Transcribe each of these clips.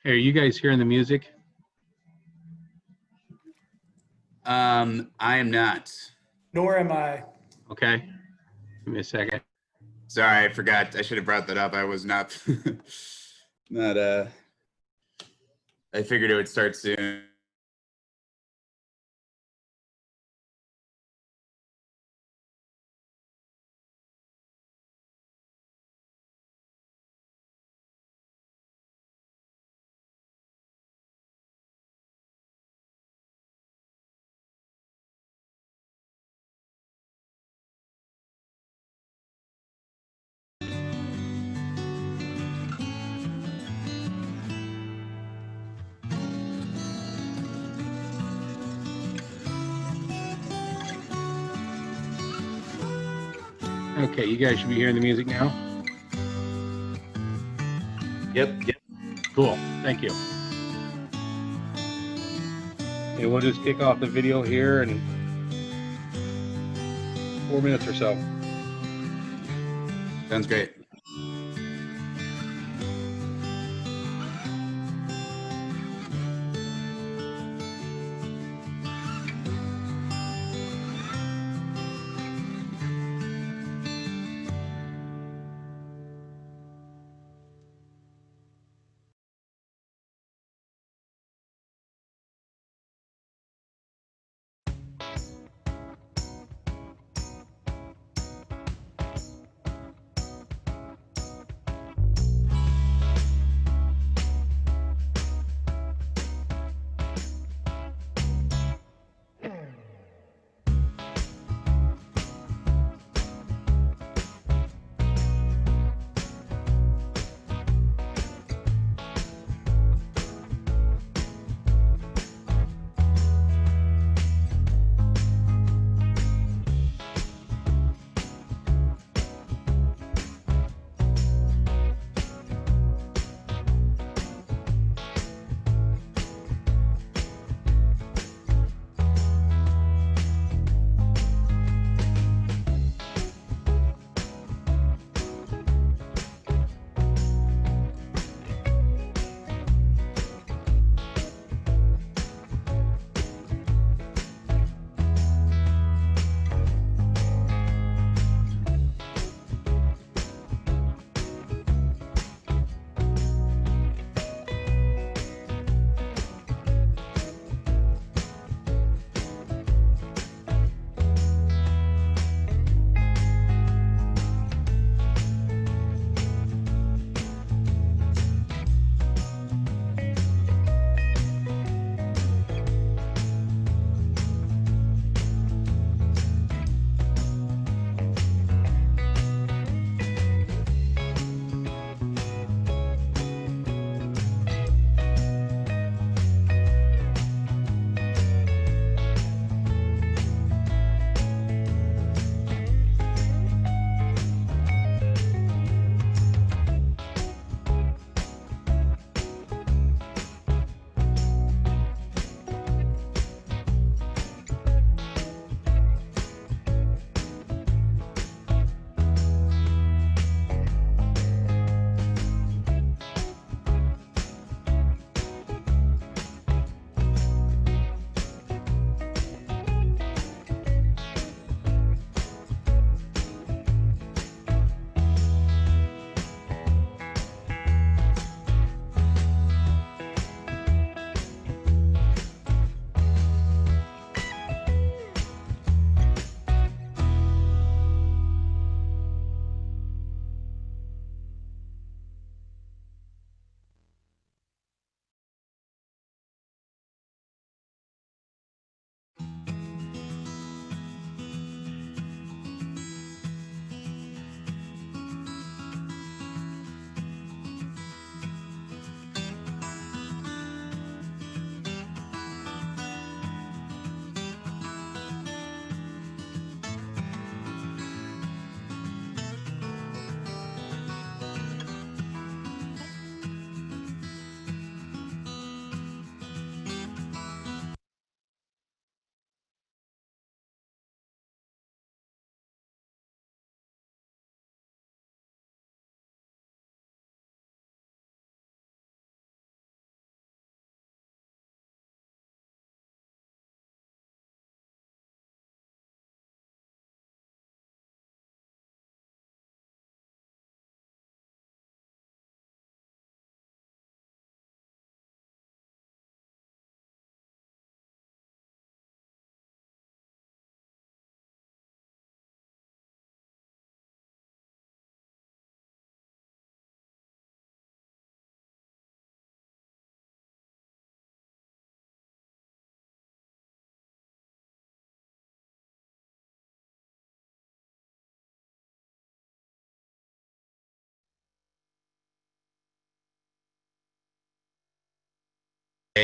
Hey, are you guys hearing the music? I am not. Nor am I. Okay, give me a second. Sorry, I forgot. I should have brought that up. I was not not I figured it would start soon. Okay, you guys should be hearing the music now. Yep. Cool, thank you. Okay, we'll just kick off the video here in 4 minutes or so. Sounds great.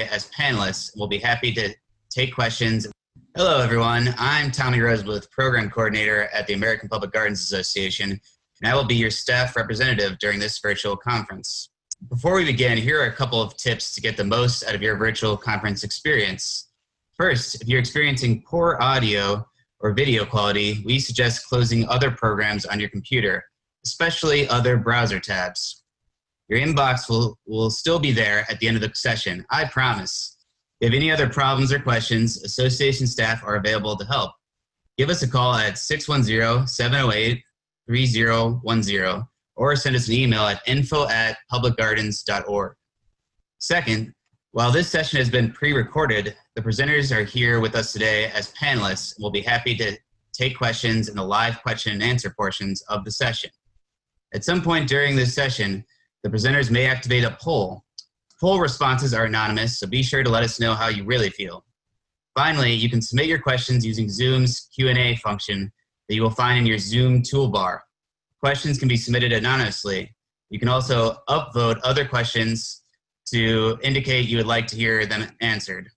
as panelists. We'll be happy to take questions. Hello, everyone. I'm Tommy Rosebluth, Program Coordinator at the American Public Gardens Association, and I will be your staff representative during this virtual conference. Before we begin, here are a couple of tips to get the most out of your virtual conference experience. First, if you're experiencing poor audio or video quality, we suggest closing other programs on your computer, especially other browser tabs. Your inbox will still be there at the end of the session, I promise. If you have any other problems or questions, association staff are available to help. Give us a call at 610-708-3010 or send us an email at info@publicgardens.org. Second, while this session has been pre-recorded, the presenters are here with us today as panelists and will be happy to take questions in the live question and answer portions of the session. At some point during this session, the presenters may activate a poll. Poll responses are anonymous, so be sure to let us know how you really feel. Finally, you can submit your questions using Zoom's Q&A function that you will find in your Zoom toolbar. Questions can be submitted anonymously. You can also upvote other questions to indicate you would like to hear them answered.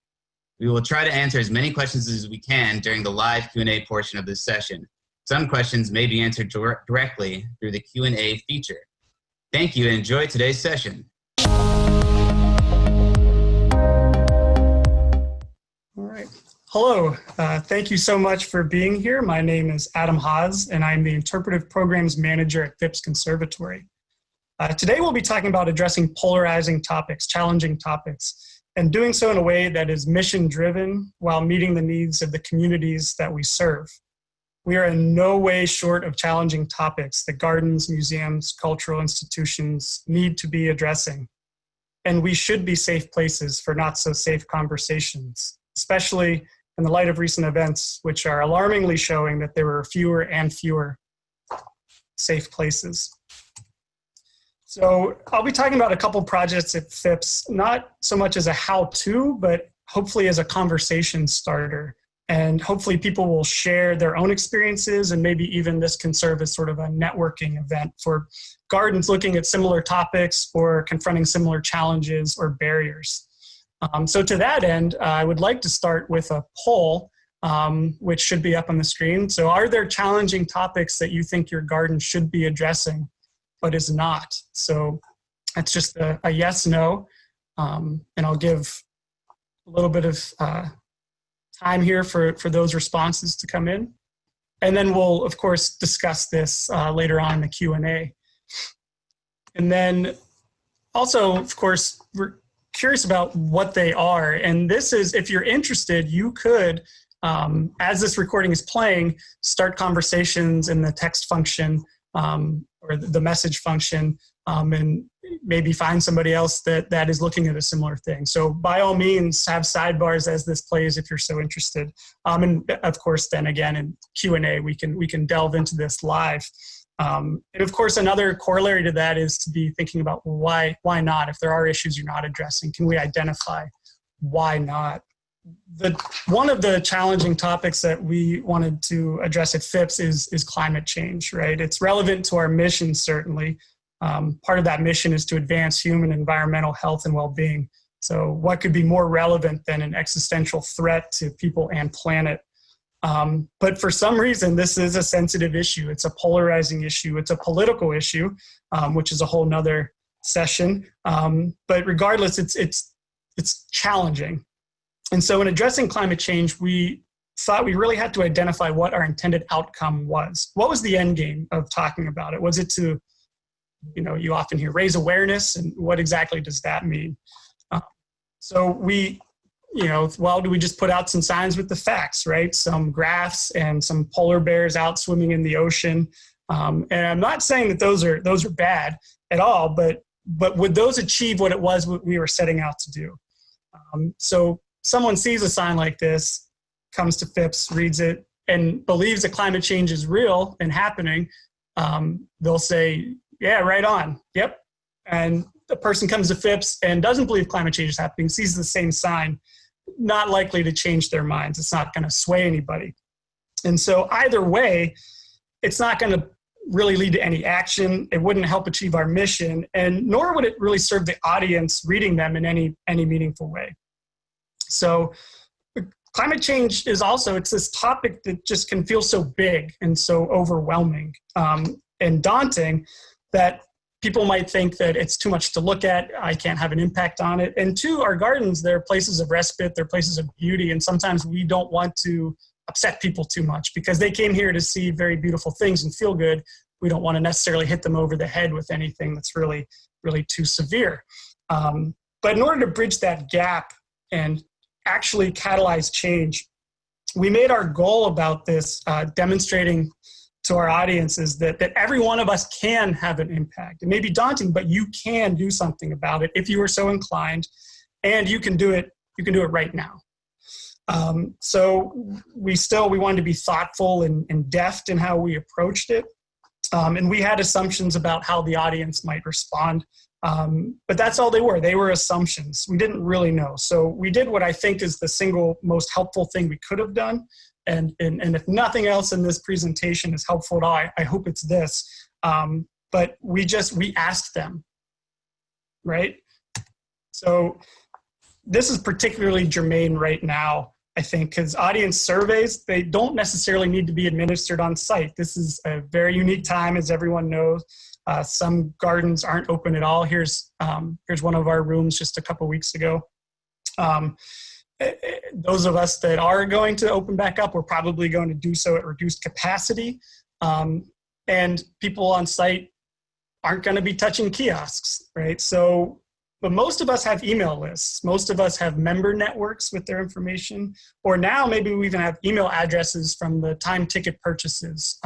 We will try to answer as many questions as we can during the live Q&A portion of this session. Some questions may be answered directly through the Q&A feature. Thank you and enjoy today's session. All right. Hello. Thank you so much for being here. My name is Adam Haas, and I'm the Interpretive Programs Manager at Phipps Conservatory. Today we'll be talking about addressing polarizing topics, challenging topics, and doing so in a way that is mission-driven while meeting the needs of the communities that we serve. We are in no way short of challenging topics that gardens, museums, cultural institutions need to be addressing. And we should be safe places for not so safe conversations, especially in the light of recent events, which are alarmingly showing that there are fewer and fewer safe places. So I'll be talking about a couple projects at Phipps, not so much as a how-to, but hopefully as a conversation starter. And hopefully people will share their own experiences, and maybe even this can serve as sort of a networking event for gardens looking at similar topics or confronting similar challenges or barriers. So to that end, I would like to start with a poll, which should be up on the screen. So are there challenging topics that you think your garden should be addressing, but is not? So that's just a yes, no. And I'll give a little bit of time here for those responses to come in. And then we'll, of course, discuss this later on in the Q&A. And then also, of course, we're curious about what they are. And this is, if you're interested, you could, as this recording is playing, start conversations in the text function or the message function, and maybe find somebody else that is looking at a similar thing. So by all means, have sidebars as this plays if you're so interested. And of course, then again, in Q&A, we can delve into this live. And of course, another corollary to that is to be thinking about why not? If there are issues you're not addressing, can we identify why not? One of the challenging topics that we wanted to address at Phipps is climate change, right? It's relevant to our mission, certainly. Part of that mission is to advance human and environmental health and well-being. So what could be more relevant than an existential threat to people and planet? But for some reason, this is a sensitive issue. It's a polarizing issue. It's a political issue, which is a whole nother session. But regardless, it's challenging. And so in addressing climate change, we thought we really had to identify what our intended outcome was. What was the end game of talking about it? Was it to, you often hear raise awareness, and what exactly does that mean? So we, well, do we just put out some signs with the facts, right? Some graphs and some polar bears out swimming in the ocean. And I'm not saying that those are bad at all, but would those achieve what it was we were setting out to do? So someone sees a sign like this, comes to Phipps, reads it, and believes that climate change is real and happening. They'll say, yeah, right on. Yep. And the person comes to Phipps and doesn't believe climate change is happening, sees the same sign, not likely to change their minds. It's not going to sway anybody. And so either way, it's not going to really lead to any action. It wouldn't help achieve our mission, and nor would it really serve the audience reading them in any meaningful way. So climate change is also, it's this topic that just can feel so big and so overwhelming and daunting that people might think that it's too much to look at, I can't have an impact on it. And two, our gardens, they're places of respite, they're places of beauty, and sometimes we don't want to upset people too much because they came here to see very beautiful things and feel good. We don't want to necessarily hit them over the head with anything that's really, really too severe. But in order to bridge that gap and actually catalyze change, we made our goal about this demonstrating to our audiences that every one of us can have an impact. It may be daunting, but you can do something about it if you are so inclined, and you can do it right now. So we wanted to be thoughtful and deft in how we approached it. And we had assumptions about how the audience might respond. But that's all they were. They were assumptions. We didn't really know. So we did what I think is the single most helpful thing we could have done. And if nothing else in this presentation is helpful at all, I hope it's this. But we asked them, right? So this is particularly germane right now, I think, because audience surveys, they don't necessarily need to be administered on site. This is a very unique time, as everyone knows. Some gardens aren't open at all. Here's one of our rooms just a couple weeks ago. Those of us that are going to open back up, we're probably going to do so at reduced capacity. And people on site aren't going to be touching kiosks, right? So, but most of us have email lists. Most of us have member networks with their information, or now maybe we even have email addresses from the time ticket purchases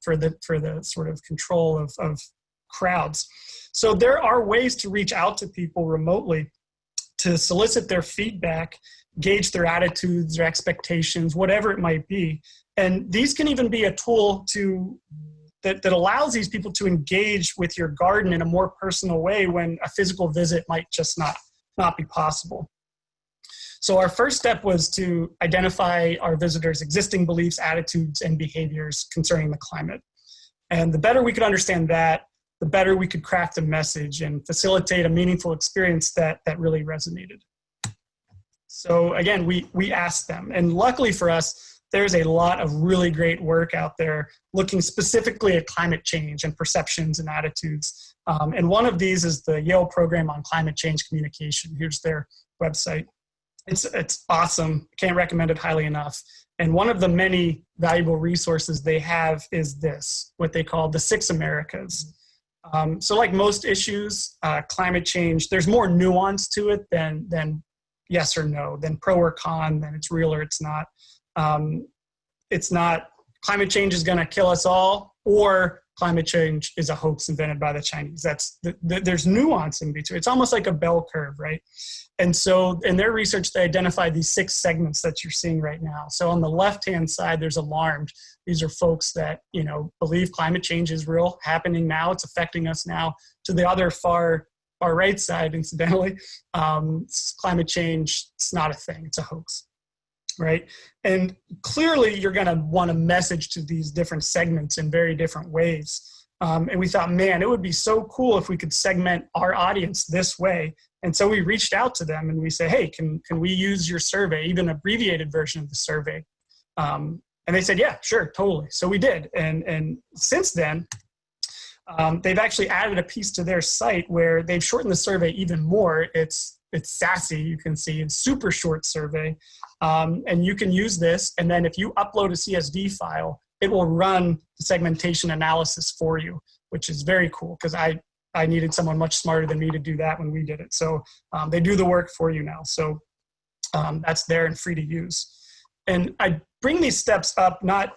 for the sort of control of crowds. So there are ways to reach out to people remotely to solicit their feedback, gauge their attitudes, their expectations, whatever it might be. And these can even be a tool that allows these people to engage with your garden in a more personal way when a physical visit might just not be possible. So our first step was to identify our visitors' existing beliefs, attitudes, and behaviors concerning the climate. And the better we could understand that, the better we could craft a message and facilitate a meaningful experience that really resonated. So again, we asked them, and luckily for us, there's a lot of really great work out there looking specifically at climate change and perceptions and attitudes. And one of these is the Yale Program on Climate Change Communication. Here's their website. It's awesome. Can't recommend it highly enough. And one of the many valuable resources they have is this, what they call the 6 Americas. So like most issues, climate change, there's more nuance to it than yes or no, than pro or con, than it's real or it's not. It's not climate change is going to kill us all, or climate change is a hoax invented by the Chinese. There's nuance in between. It's almost like a bell curve, right? And so in their research, they identified these 6 segments that you're seeing right now. So on the left-hand side, there's alarmed. These are folks that, believe climate change is real, happening now, it's affecting us now. To the other far right side, incidentally, climate change, it's not a thing, it's a hoax. Right? And clearly you're going to want to message to these different segments in very different ways. And we thought, man, it would be so cool if we could segment our audience this way. And so we reached out to them and we said, hey, can we use your survey, even an abbreviated version of the survey? And they said, yeah, sure, totally. So we did. And since then, they've actually added a piece to their site where they've shortened the survey even more. It's sassy, you can see, it's super short survey. And you can use this, and then if you upload a CSV file, it will run the segmentation analysis for you, which is very cool because I needed someone much smarter than me to do that when we did it. So they do the work for you now. So that's there and free to use. And I bring these steps up, not,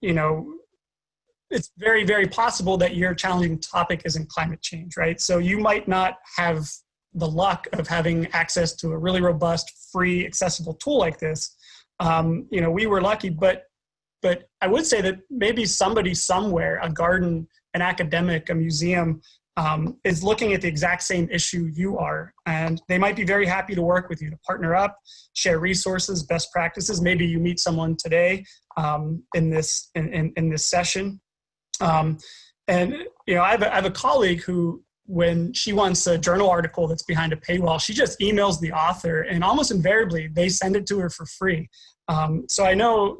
it's very, very possible that your challenging topic isn't climate change, right? So you might not have the luck of having access to a really robust, free, accessible tool like this. We were lucky, but I would say that maybe somebody somewhere, a garden, an academic, a museum, is looking at the exact same issue you are. And they might be very happy to work with you, to partner up, share resources, best practices. Maybe you meet someone today in this session. I have a colleague who when she wants a journal article that's behind a paywall, she just emails the author, and almost invariably they send it to her for free. So I know,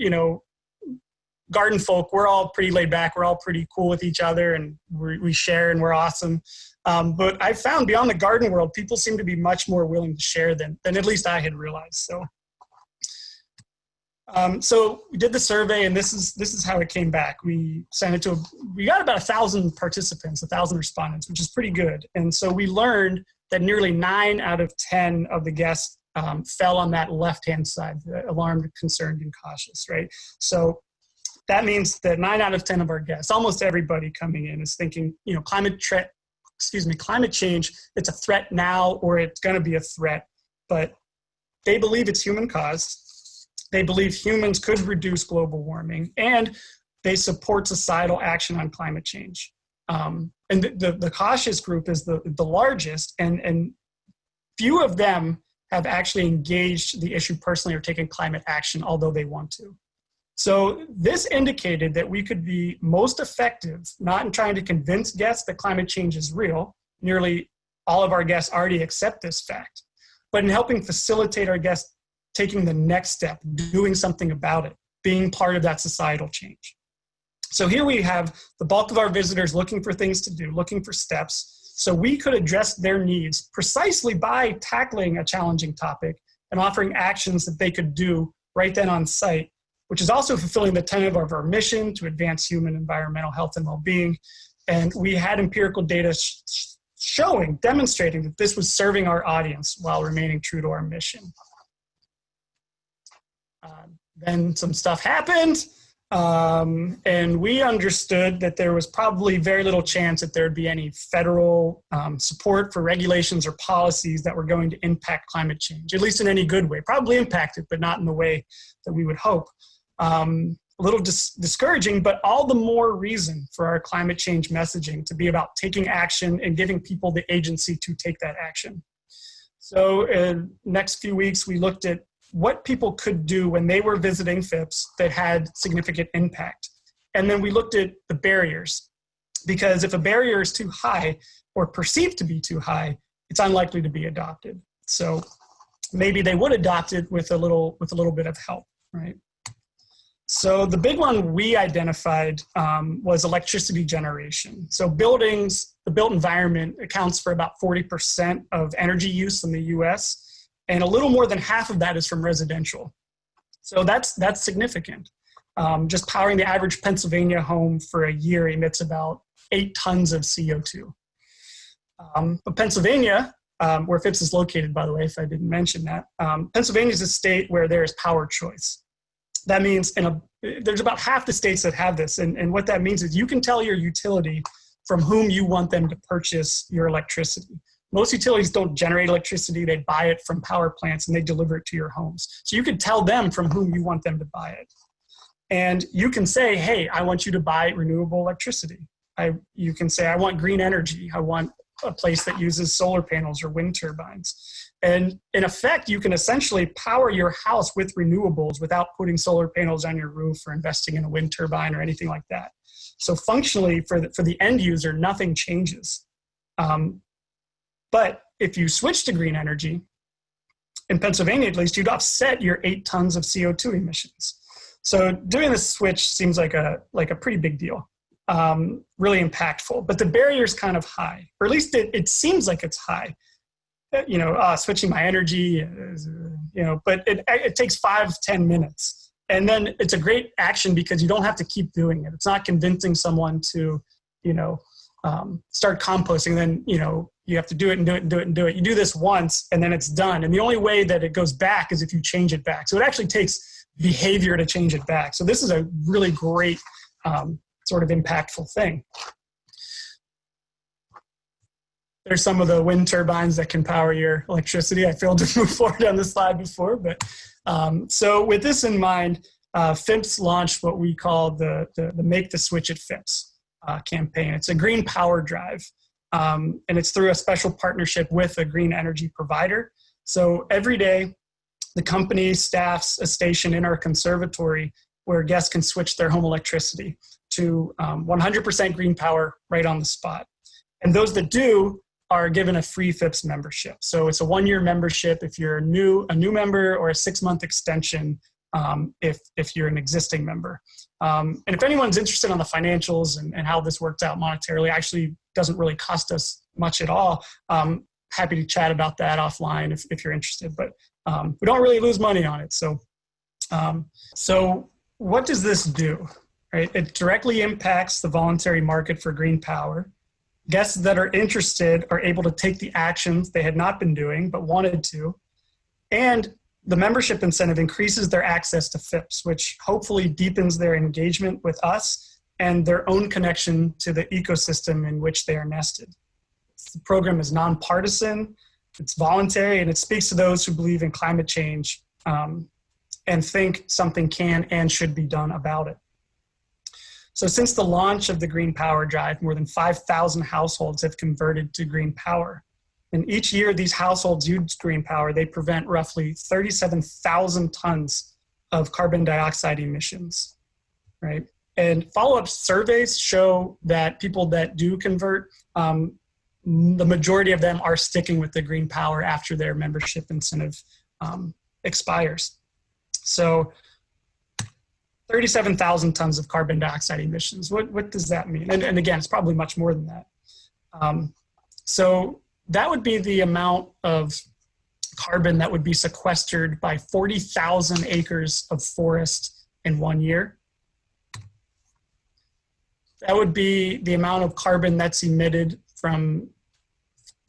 garden folk, we're all pretty laid back. We're all pretty cool with each other, and we share, and we're awesome. But I found beyond the garden world, people seem to be much more willing to share than at least I had realized. So we did the survey, and this is how it came back. We sent it we got about 1,000 participants, 1,000 respondents, which is pretty good. And so we learned that nearly 9 out of 10 of the guests fell on that left-hand side, the alarmed, concerned, and cautious, right? So that means that 9 out of 10 of our guests, almost everybody coming in, is thinking, climate change, it's a threat now, or it's going to be a threat, but they believe it's human caused. They believe humans could reduce global warming, and they support societal action on climate change. And the cautious group is the largest, and few of them have actually engaged the issue personally or taken climate action, although they want to. So this indicated that we could be most effective, not in trying to convince guests that climate change is real. Nearly all of our guests already accept this fact, but in helping facilitate our guests taking the next step, doing something about it, being part of that societal change. So here we have the bulk of our visitors looking for things to do, looking for steps, so we could address their needs precisely by tackling a challenging topic and offering actions that they could do right then on site, which is also fulfilling the tenet of our mission to advance human environmental health and well-being. And we had empirical data demonstrating that this was serving our audience while remaining true to our mission. Then some stuff happened, and we understood that there was probably very little chance that there would be any federal support for regulations or policies that were going to impact climate change, at least in any good way. Probably impact it, but not in the way that we would hope. A little discouraging, but all the more reason for our climate change messaging to be about taking action and giving people the agency to take that action. So in the next few weeks, we looked at what people could do when they were visiting FIPS that had significant impact. And then we looked at the barriers, because if a barrier is too high or perceived to be too high, it's unlikely to be adopted. So maybe they would adopt it with a little bit of help, right? So the big one we identified was electricity generation. So buildings, the built environment accounts for about 40% of energy use in the US, and a little more than half of that is from residential. So that's significant. Just powering the average Pennsylvania home for a year emits about 8 tons of CO2. But Pennsylvania, where FIPS is located, by the way, if I didn't mention that, Pennsylvania is a state where there is power choice. That means there's about half the states that have this. And what that means is you can tell your utility from whom you want them to purchase your electricity. Most utilities don't generate electricity. They buy it from power plants and they deliver it to your homes. So you could tell them from whom you want them to buy it. And you can say, hey, I want you to buy renewable electricity. You can say, I want green energy. I want a place that uses solar panels or wind turbines. And in effect, you can essentially power your house with renewables without putting solar panels on your roof or investing in a wind turbine or anything like that. So functionally, for the end user, nothing changes. But if you switch to green energy, in Pennsylvania at least, you'd offset your 8 tons of CO2 emissions. So doing this switch seems like a pretty big deal, really impactful. But the barrier is kind of high, or at least it seems like it's high. Switching my energy, but it takes 5-10 minutes. And then it's a great action because you don't have to keep doing it. It's not convincing someone to, start composting. Then, you have to do it and do it and do it and do it. You do this once and then it's done. And the only way that it goes back is if you change it back. So it actually takes behavior to change it back. So this is a really great sort of impactful thing. There's some of the wind turbines that can power your electricity. I failed to move forward on the slide before, but so with this in mind, FIPS launched what we call the Make the Switch at FIPS campaign. It's a green power drive, and it's through a special partnership with a green energy provider. So every day, the company staffs a station in our conservatory where guests can switch their home electricity to 100% green power right on the spot. And those that do are given a free FIPS membership. So it's a 1-year membership if you're a new member, or a 6-month extension if you're an existing member. And if anyone's interested on the financials and how this works out monetarily, actually doesn't really cost us much at all. Happy to chat about that offline if you're interested, but we don't really lose money on it. So what does this do? Right? It directly impacts the voluntary market for green power. Guests that are interested are able to take the actions they had not been doing but wanted to. And the membership incentive increases their access to FIPS, which hopefully deepens their engagement with us and their own connection to the ecosystem in which they are nested. The program is nonpartisan, it's voluntary, and it speaks to those who believe in climate change and think something can and should be done about it. So since the launch of the Green Power Drive, more than 5,000 households have converted to green power. And each year these households use green power, they prevent roughly 37,000 tons of carbon dioxide emissions, right? And follow-up surveys show that people that do convert, the majority of them are sticking with the green power after their membership incentive expires. So 37,000 tons of carbon dioxide emissions. What does that mean? And again, it's probably much more than that. So that would be the amount of carbon that would be sequestered by 40,000 acres of forest in 1 year. That would be the amount of carbon that's emitted from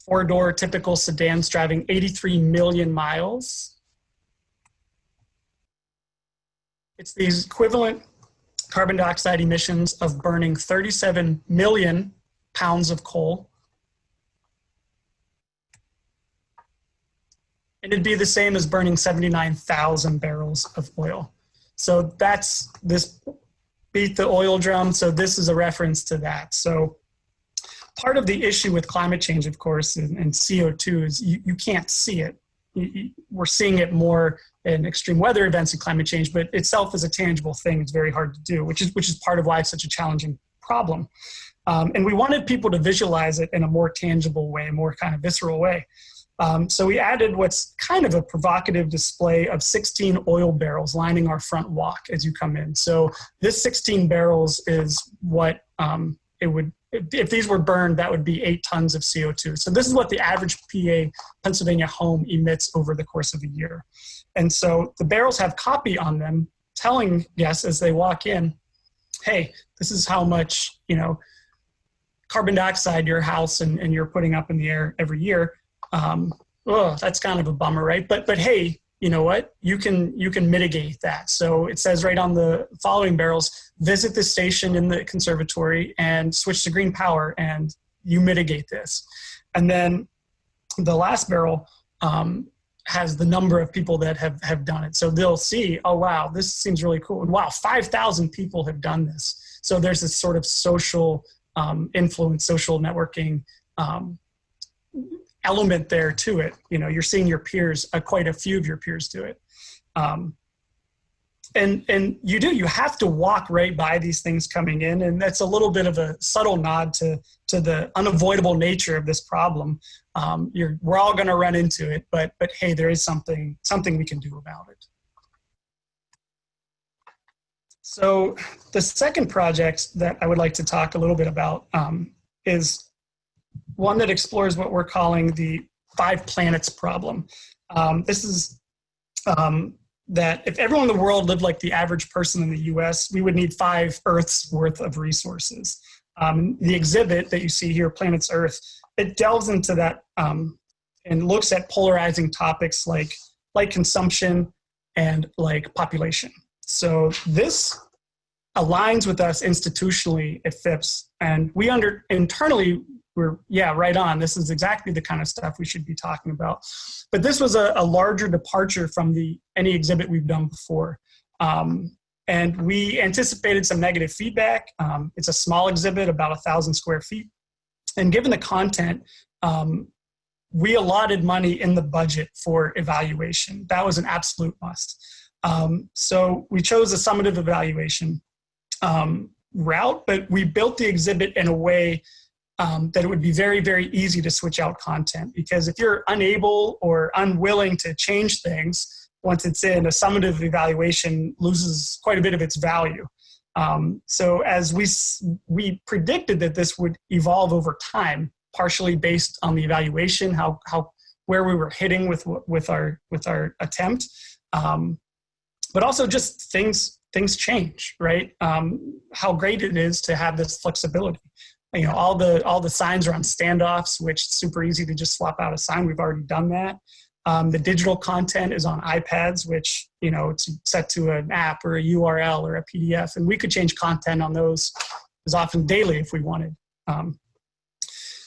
4-door typical sedans driving 83 million miles. It's the equivalent carbon dioxide emissions of burning 37 million pounds of coal. And it'd be the same as burning 79,000 barrels of oil. So that's this beat the oil drum. So this is a reference to that. So part of the issue with climate change, of course, and CO2 is you can't see it. We're seeing it more in extreme weather events and climate change, but itself is a tangible thing. It's very hard to do, which is part of why it's such a challenging problem. And we wanted people to visualize it in a more tangible way, more kind of visceral way. So we added what's kind of a provocative display of 16 oil barrels lining our front walk as you come in. So this 16 barrels is what it would, if these were burned, that would be 8 tons of CO2. So this is what the average PA Pennsylvania home emits over the course of a year. And so the barrels have copy on them telling guests as they walk in, hey, this is how much, carbon dioxide your house and you're putting up in the air every year. That's kind of a bummer, right? But hey, you know what? You can mitigate that. So it says right on the following barrels, visit the station in the conservatory and switch to green power, and you mitigate this. And then the last barrel has the number of people that have done it. So they'll see, oh wow, this seems really cool. And wow, 5,000 people have done this. So there's this sort of social influence, social networking element there to it. You're seeing your peers, quite a few of your peers do it. And you have to walk right by these things coming in. And that's a little bit of a subtle nod to the unavoidable nature of this problem. We're all going to run into it, but hey, there is something we can do about it. So the second project that I would like to talk a little bit about is one that explores what we're calling the 5 planets problem. This is that if everyone in the world lived like the average person in the US, we would need 5 Earths worth of resources. The exhibit that you see here, Planets Earth, it delves into that and looks at polarizing topics like consumption and like population. So this aligns with us institutionally at FIPS, and we internally, we're, right on. This is exactly the kind of stuff we should be talking about. But this was a larger departure from any exhibit we've done before. And we anticipated some negative feedback. It's a small exhibit, about 1,000 square feet. And given the content, we allotted money in the budget for evaluation. That was an absolute must. So we chose a summative evaluation route, but we built the exhibit in a way that it would be very, very easy to switch out content, because if you're unable or unwilling to change things, once it's in, a summative evaluation loses quite a bit of its value. So as we predicted that this would evolve over time, partially based on the evaluation, where we were hitting with our attempt, but also just things change, right? How great it is to have this flexibility. You know, all the signs are on standoffs, which is super easy to just swap out a sign. We've already done that. The digital content is on iPads, which, you know, it's set to an app or a URL or a PDF, and we could change content on those as often daily if we wanted.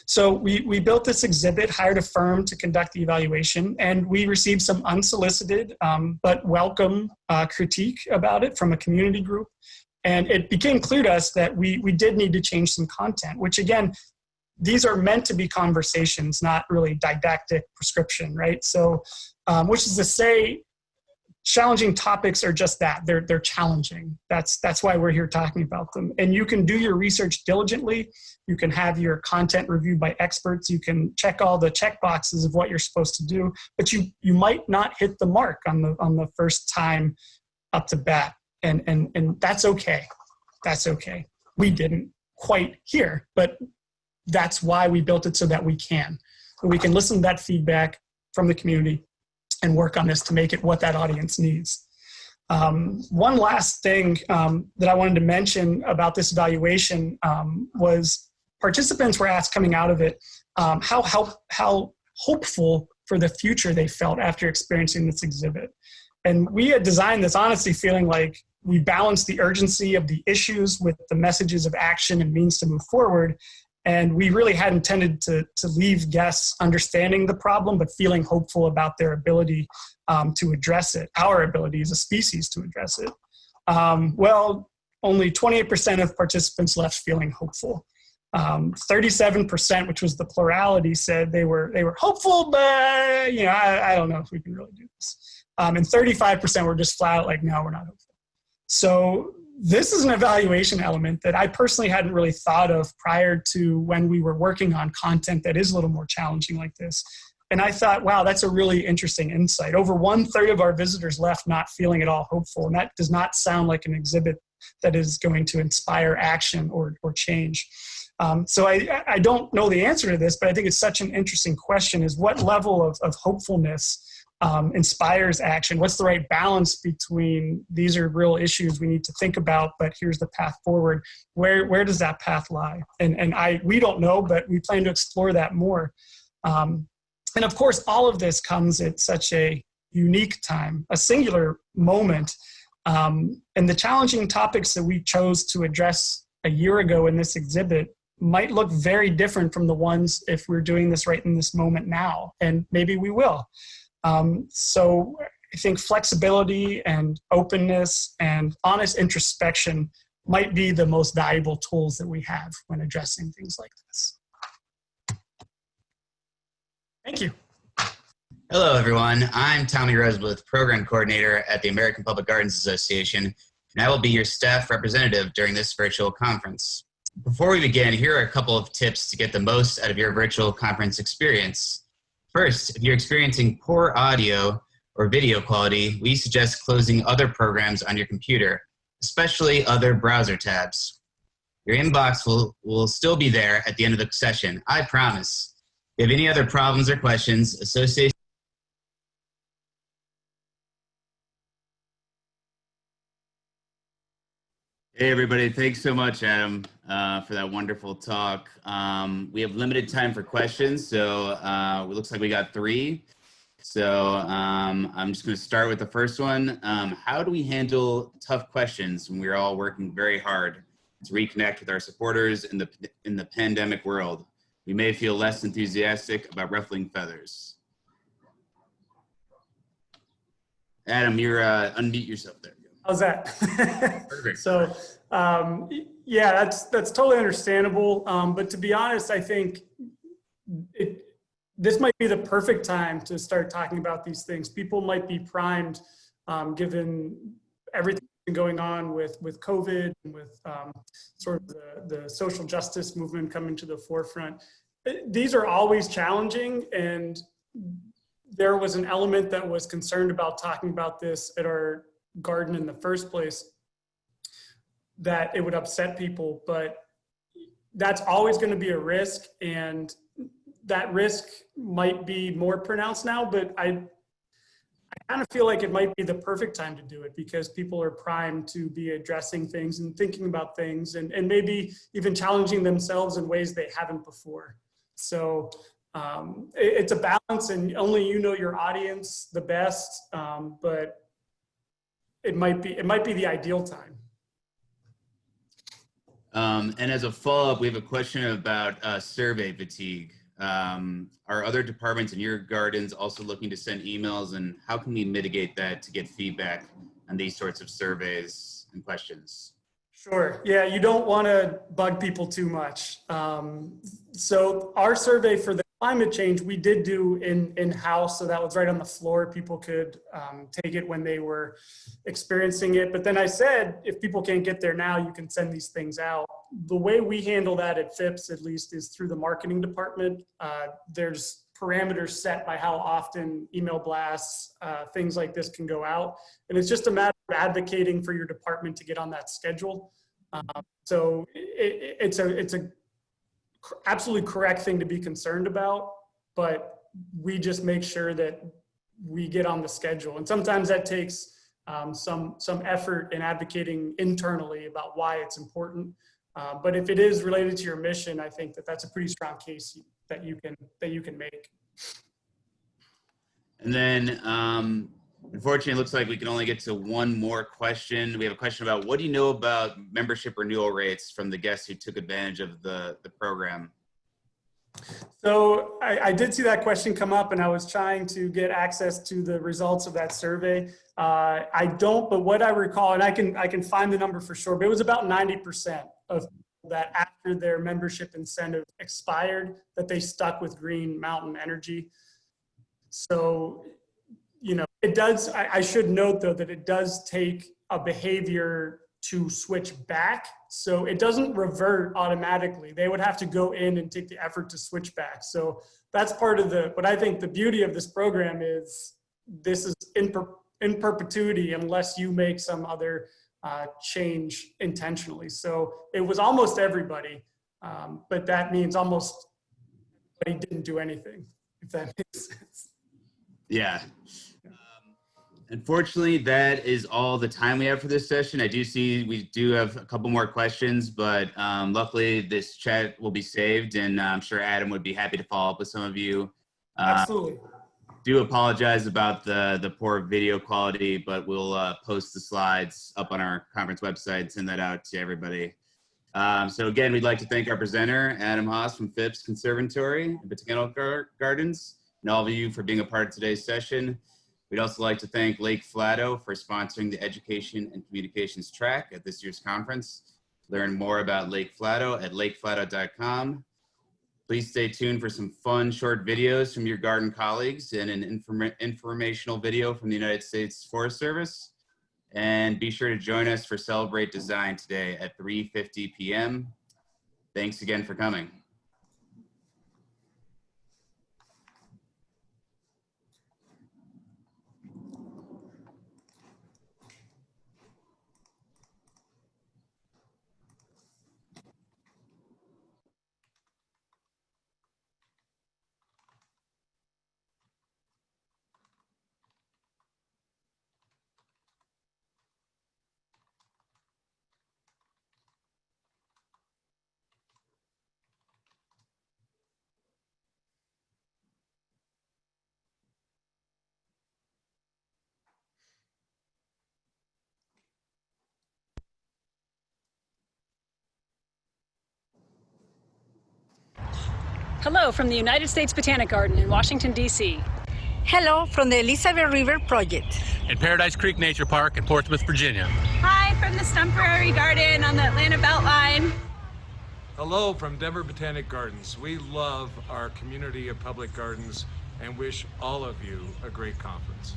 So we built this exhibit, hired a firm to conduct the evaluation, and we received some unsolicited but welcome critique about it from a community group. And it became clear to us that we did need to change some content, which again, these are meant to be conversations, not really didactic prescription, right? So, which is to say, challenging topics are just that. They're challenging. That's why we're here talking about them. And you can do your research diligently. You can have your content reviewed by experts. You can check all the check boxes of what you're supposed to do, but you might not hit the mark on the first time up to bat. And that's okay. That's okay. We didn't quite here, but that's why we built it, so that we can listen to that feedback from the community and work on this to make it what that audience needs. One last thing that I wanted to mention about this evaluation was participants were asked coming out of it how hopeful for the future they felt after experiencing this exhibit. And we had designed this honestly feeling like we balanced the urgency of the issues with the messages of action and means to move forward. And we really had intended to leave guests understanding the problem, but feeling hopeful about their ability to address it, our ability as a species to address it. Well, only 28% of participants left feeling hopeful. 37%, which was the plurality, said they were hopeful, but you know, I don't know if we can really do this. And 35% were just flat out like, no, we're not hopeful. So this is an evaluation element that I personally hadn't really thought of prior to when we were working on content that is a little more challenging like this. And I thought, wow, that's a really interesting insight. Over 1/3 of our visitors left not feeling at all hopeful. And that does not sound like an exhibit that is going to inspire action or change. So I don't know the answer to this, but I think it's such an interesting question, is what level of hopefulness inspires action? What's the right balance between these are real issues we need to think about, but here's the path forward? Where does that path lie? And we don't know, but we plan to explore that more. And of course, all of this comes at such a unique time, a singular moment. And the challenging topics that we chose to address a year ago in this exhibit might look very different from the ones if we're doing this right in this moment now, and maybe we will. So I think flexibility and openness and honest introspection might be the most valuable tools that we have when addressing things like this. Thank you. Hello, everyone. I'm Tommy Rosebluth, Program Coordinator at the American Public Gardens Association, and I will be your staff representative during this virtual conference. Before we begin, here are a couple of tips to get the most out of your virtual conference experience. First, if you're experiencing poor audio or video quality, we suggest closing other programs on your computer, especially other browser tabs. Your inbox will still be there at the end of the session, I promise. If you have any other problems or questions, association. Hey everybody, thanks so much, Adam, for that wonderful talk. We have limited time for questions, so it looks like we got 3. So I'm just gonna start with the first one. How do we handle tough questions when we're all working very hard to reconnect with our supporters in the pandemic world? We may feel less enthusiastic about ruffling feathers. Adam, you're unmute yourself there. How's that? Perfect. So, yeah, that's totally understandable. But to be honest, I think this might be the perfect time to start talking about these things. People might be primed, given everything been going on with COVID and with sort of the social justice movement coming to the forefront. These are always challenging, and there was an element that was concerned about talking about this at our garden in the first place, that it would upset people, but that's always going to be a risk, and that risk might be more pronounced now, but I kind of feel like it might be the perfect time to do it, because people are primed to be addressing things and thinking about things, and maybe even challenging themselves in ways they haven't before. So it's a balance, and only you know your audience the best, but it might be the ideal time. And as a follow-up, we have a question about survey fatigue. Are other departments in your gardens also looking to send emails, and how can we mitigate that to get feedback on these sorts of surveys and questions? Sure. Yeah, you don't want to bug people too much. So our survey for the climate change, we did do in-house, so that was right on the floor. People could take it when they were experiencing it. But then I said, if people can't get there now, you can send these things out. The way we handle that at Phipps, at least, is through the marketing department. There's parameters set by how often email blasts, things like this can go out. And it's just a matter of advocating for your department to get on that schedule. So it's a absolutely correct thing to be concerned about, but we just make sure that we get on the schedule. And sometimes that takes some effort in advocating internally about why it's important. But if it is related to your mission, I think that that's a pretty strong case that you can make. And then, unfortunately, it looks like we can only get to one more question. We have a question about, what do you know about membership renewal rates from the guests who took advantage of the program? So I did see that question come up, and I was trying to get access to the results of that survey. I don't, but what I recall, and I can find the number for sure, but it was about 90% of people that after their membership incentive expired, that they stuck with Green Mountain Energy. So, you know, it does, I should note though, that it does take a behavior to switch back. So it doesn't revert automatically. They would have to go in and take the effort to switch back. So that's part of but I think the beauty of this program is this is in perpetuity unless you make some other change intentionally. So it was almost everybody, but that means almost everybody didn't do anything, if that makes sense. Yeah. Unfortunately, that is all the time we have for this session. I do see we do have a couple more questions, but luckily this chat will be saved, and I'm sure Adam would be happy to follow up with some of you. Absolutely. Do apologize about the poor video quality, but we'll post the slides up on our conference website and send that out to everybody. So again, we'd like to thank our presenter, Adam Haas from Phipps Conservatory and Botanical Gardens, and all of you for being a part of today's session. We'd also like to thank Lake Flato for sponsoring the Education and Communications track at this year's conference. Learn more about Lake Flato at lakeflato.com. Please stay tuned for some fun short videos from your garden colleagues and an informational video from the United States Forest Service. And be sure to join us for Celebrate Design today at 3:50 p.m. Thanks again for coming. Hello from the United States Botanic Garden in Washington, D.C. Hello from the Elizabeth River Project. In Paradise Creek Nature Park in Portsmouth, Virginia. Hi from the Stump-Prairie Garden on the Atlanta Beltline. Hello from Denver Botanic Gardens. We love our community of public gardens and wish all of you a great conference.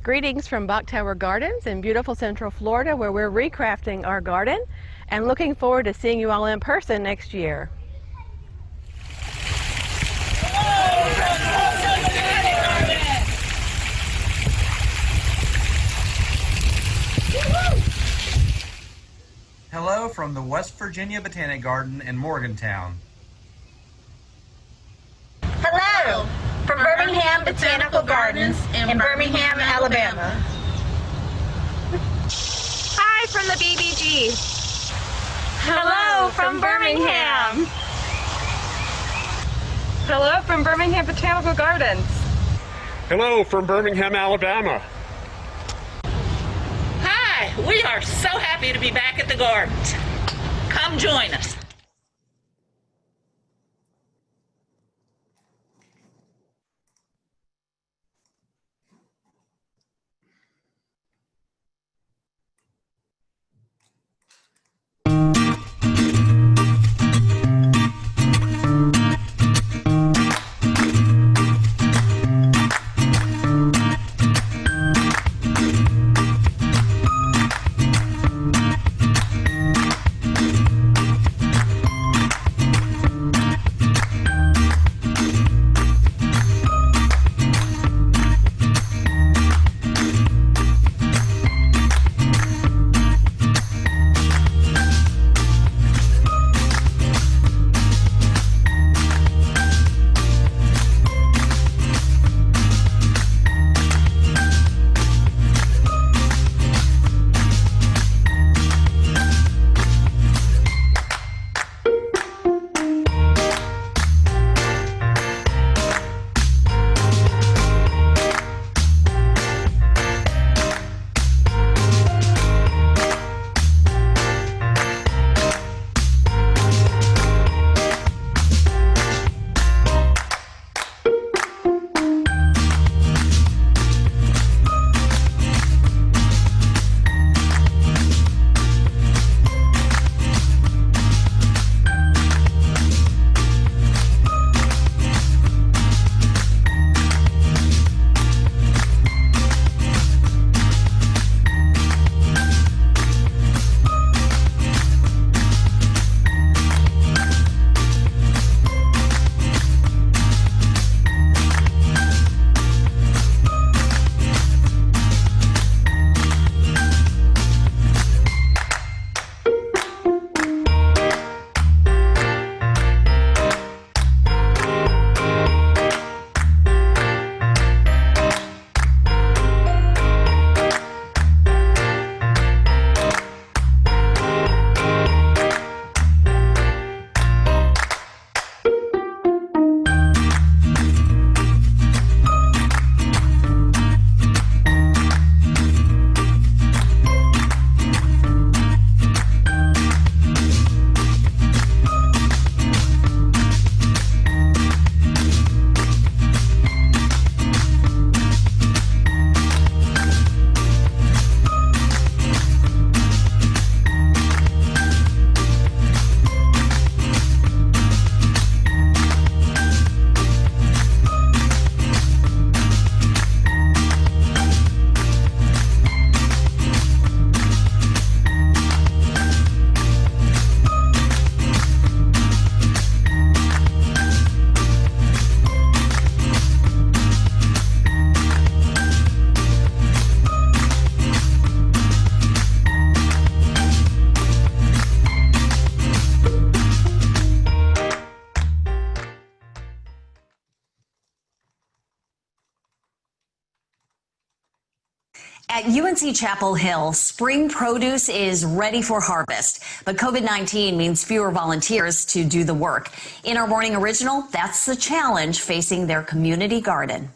Greetings from Bok Tower Gardens in beautiful Central Florida, where we're recrafting our garden and looking forward to seeing you all in person next year. Hello from the West Virginia Botanic Garden in Morgantown. Hello from Birmingham Botanical Gardens in Birmingham, Alabama. Hi from the BBG. Hello from Birmingham. Hello from Birmingham Botanical Gardens. Hello from Birmingham, Alabama. Hi, we are so happy to be back at the gardens. Come join us. At UNC Chapel Hill, spring produce is ready for harvest, but COVID-19 means fewer volunteers to do the work. In our morning original, that's the challenge facing their community garden.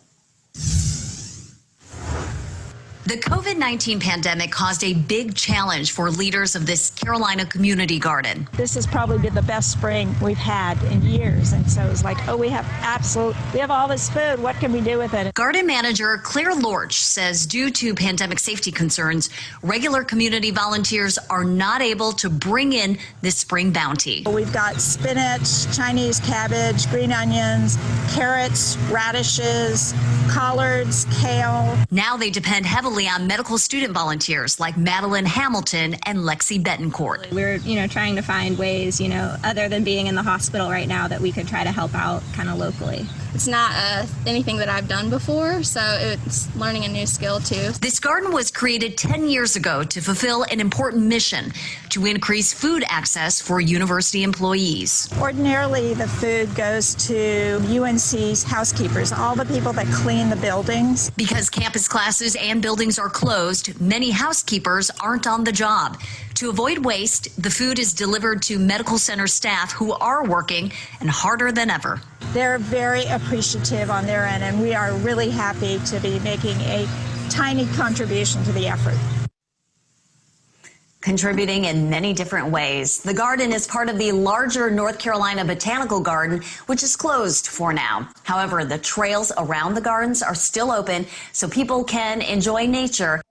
The COVID-19 pandemic caused a big challenge for leaders of this Carolina community garden. This has probably been the best spring we've had in years. And so it's like, oh, we have all this food. What can we do with it? Garden manager Claire Lorch says due to pandemic safety concerns, regular community volunteers are not able to bring in this spring bounty. We've got spinach, Chinese cabbage, green onions, carrots, radishes, collards, kale. Now they depend heavily on medical student volunteers like Madeline Hamilton and Lexi Betancourt. We're, trying to find ways, other than being in the hospital right now that we could try to help out kind of locally. It's not anything that I've done before, so it's learning a new skill too. This garden was created 10 years ago to fulfill an important mission to increase food access for university employees. Ordinarily, the food goes to UNC's housekeepers, all the people that clean the buildings. Because campus classes and buildings are closed, many housekeepers aren't on the job. To avoid waste, the food is delivered to medical center staff who are working and harder than ever. They're very appreciative on their end, and we are really happy to be making a tiny contribution to the effort. Contributing in many different ways. The garden is part of the larger North Carolina Botanical Garden, which is closed for now. However, the trails around the gardens are still open so people can enjoy nature.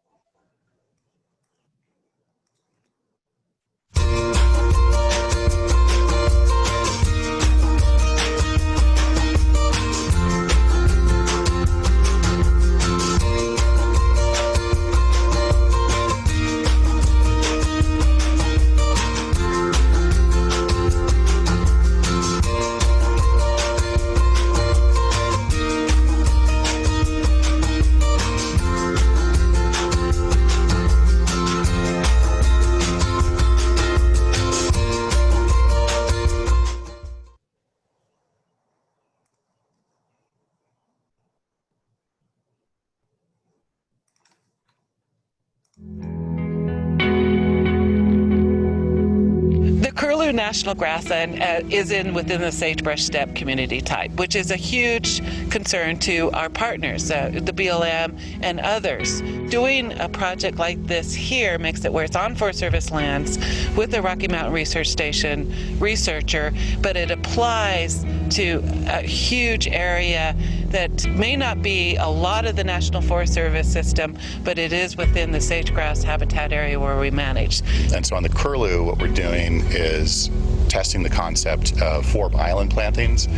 National Grassland is within the sagebrush steppe community type, which is a huge concern to our partners, the BLM and others. Doing a project like this here makes it where it's on Forest Service lands with the Rocky Mountain Research Station researcher, but it applies to a huge area that may not be a lot of the National Forest Service system, but it is within the sage-grouse habitat area where we manage. And so on the curlew, what we're doing is testing the concept of forb island plantings.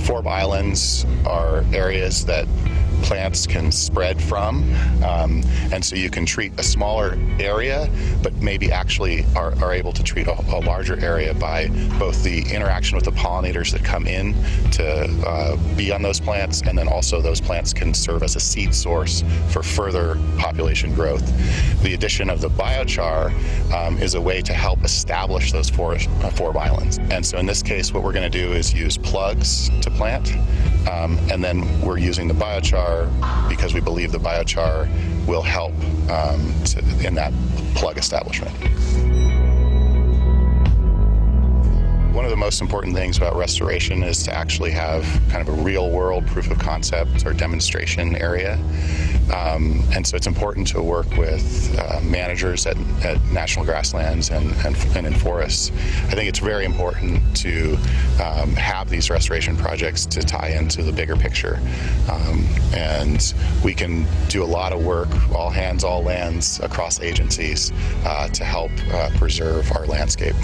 Forb islands are areas that plants can spread from, and so you can treat a smaller area, but maybe actually are able to treat a larger area by both the interaction with the pollinators that come in to be on those plants, and then also those plants can serve as a seed source for further population growth. The addition of the biochar is a way to help establish those forb islands. And so in this case, what we're going to do is use plugs to plant, and then we're using the biochar because we believe the biochar will help in that plug establishment. One of the most important things about restoration is to actually have kind of a real-world proof of concept or demonstration area. And so it's important to work with managers at national grasslands and in forests. I think it's very important to have these restoration projects to tie into the bigger picture. And we can do a lot of work, all hands, all lands, across agencies to help preserve our landscape.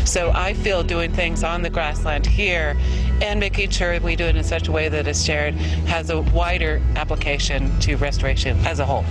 So I feel doing things on the grassland here and making sure we do it in such a way that it's shared has a wider application to restoration as a whole.